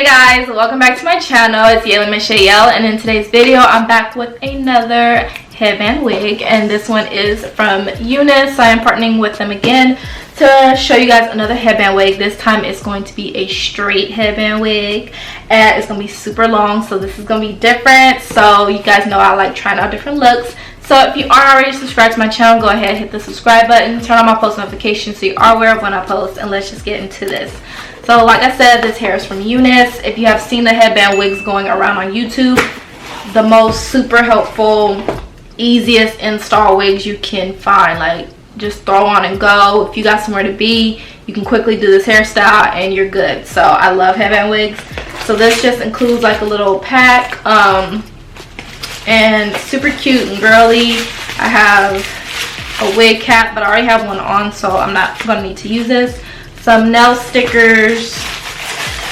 Hey guys, welcome back to my channel. It's Yale, and in today's video I'm back with another headband wig, and this one is from Unice. I am partnering with them again to show you guys another headband wig. This time it's going to be a straight headband wig, and it's going to be super long, so this is going to be different. So you guys know I like trying out different looks. So if you aren't already subscribed to my channel, go ahead and hit the subscribe button, turn on my post notifications so you are aware of when I post, and let's just get into this. So like I said, this hair is from Unice. If you have seen the headband wigs going around on YouTube, the most super helpful, easiest install wigs you can find. Like, just throw on and go. If you got somewhere to be, you can quickly do this hairstyle and you're good. So I love headband wigs. So this just includes like a little pack, and super cute and girly. I have a wig cap, but I already have one on, so I'm not gonna need to use this. Some nail stickers,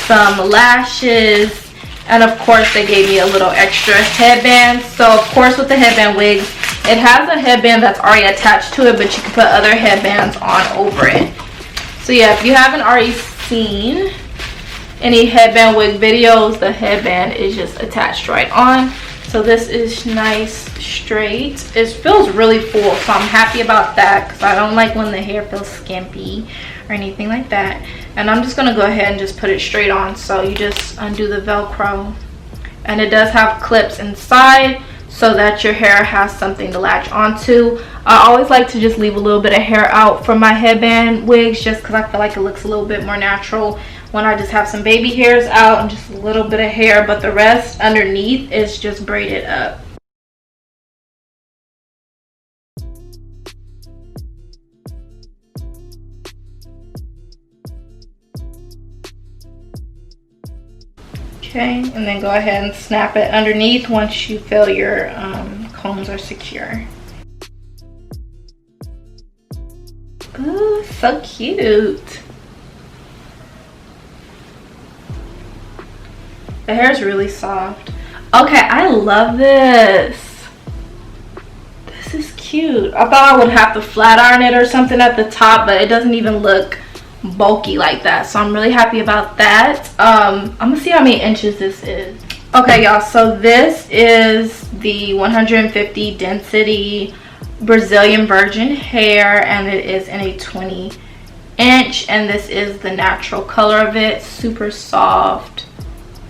some lashes, and of course they gave me a little extra headband. So of course with the headband wigs, it has a headband that's already attached to it, but you can put other headbands on over it. So yeah, if you haven't already seen any headband wig videos, the headband is just attached right on. So this is nice, straight. It feels really full, so I'm happy about that because I don't like when the hair feels skimpy or anything like that. And I'm just gonna go ahead and just put it straight on. So you just undo the Velcro, and it does have clips inside so that your hair has something to latch onto. I always like to just leave a little bit of hair out from my headband wigs, just because I feel like it looks a little bit more natural when I just have some baby hairs out and just a little bit of hair, but the rest underneath is just braided up. Okay, and then go ahead and snap it underneath once you feel your combs are secure. Ooh, so cute. The hair is really soft. Okay, I love this. This is cute. I thought I would have to flat iron it or something at the top, but it doesn't even look bulky like that, so I'm really happy about that. I'm gonna see how many inches this is. Okay y'all, so this is the 150 density Brazilian virgin hair, and it is in a 20 inch, and this is the natural color of it. Super soft.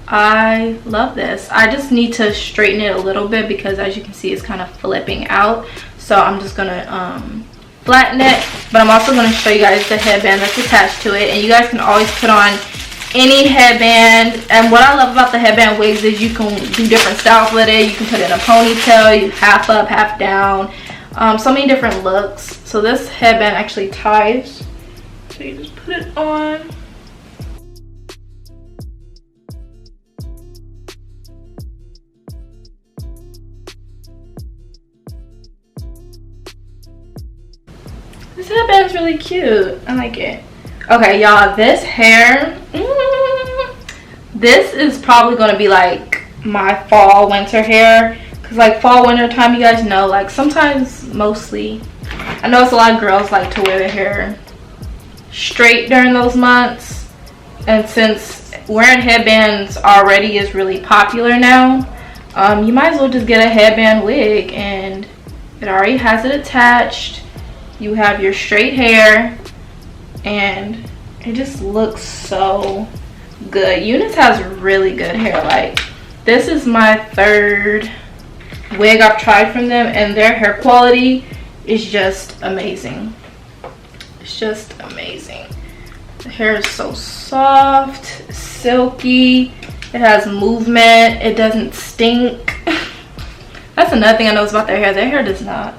I love this. I just need to straighten it a little bit because as you can see it's kind of flipping out, so I'm just gonna flatten it. But I'm also going to show you guys the headband that's attached to it, and you guys can always put on any headband. And what I love about the headband wigs is you can do different styles with it. You can put it in a ponytail, half up, half down, so many different looks. So this headband actually ties, so you just put it on. This headband is really cute. I like it. Okay, y'all, this hair, this is probably going to be like my fall winter hair, because like fall winter time, you guys know, like sometimes, mostly, I know it's a lot of girls like to wear their hair straight during those months, and since wearing headbands already is really popular now, you might as well just get a headband wig, and it already has it attached. You have your straight hair, and it just looks so good. Unice has really good hair. Like, this is my third wig I've tried from them, and their hair quality is just amazing. It's just amazing. The hair is so soft, silky, it has movement, it doesn't stink. That's another thing I know about their hair. Their hair does not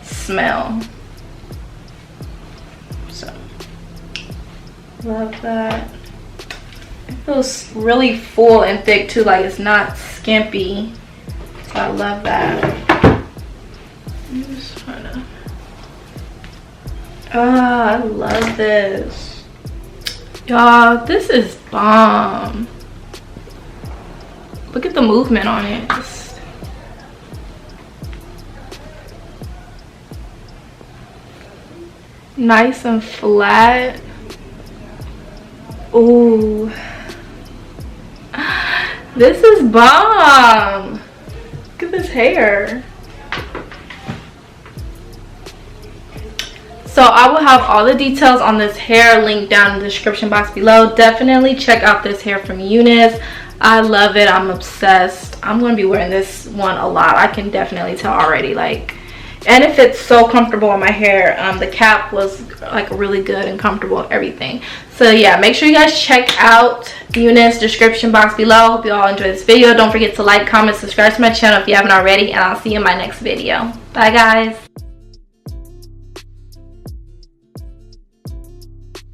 smell. Love that. It feels really full and thick too, like it's not skimpy, so I love that. I'm just trying to, I love this, y'all. This is bomb. Look at the movement on it. Just nice and flat. Ooh, This is bomb. Look at this hair. So I will have all the details on this hair linked down in the description box below. Definitely check out this hair from Unice. I love it. I'm obsessed. I'm going to be wearing this one a lot. I can definitely tell already. Like, and it fits so comfortable on my hair. The cap was like really good and comfortable and everything. So yeah, make sure you guys check out Unice, description box below. Hope you all enjoyed this video. Don't forget to like, comment, subscribe to my channel if you haven't already, and I'll see you in my next video. Bye guys.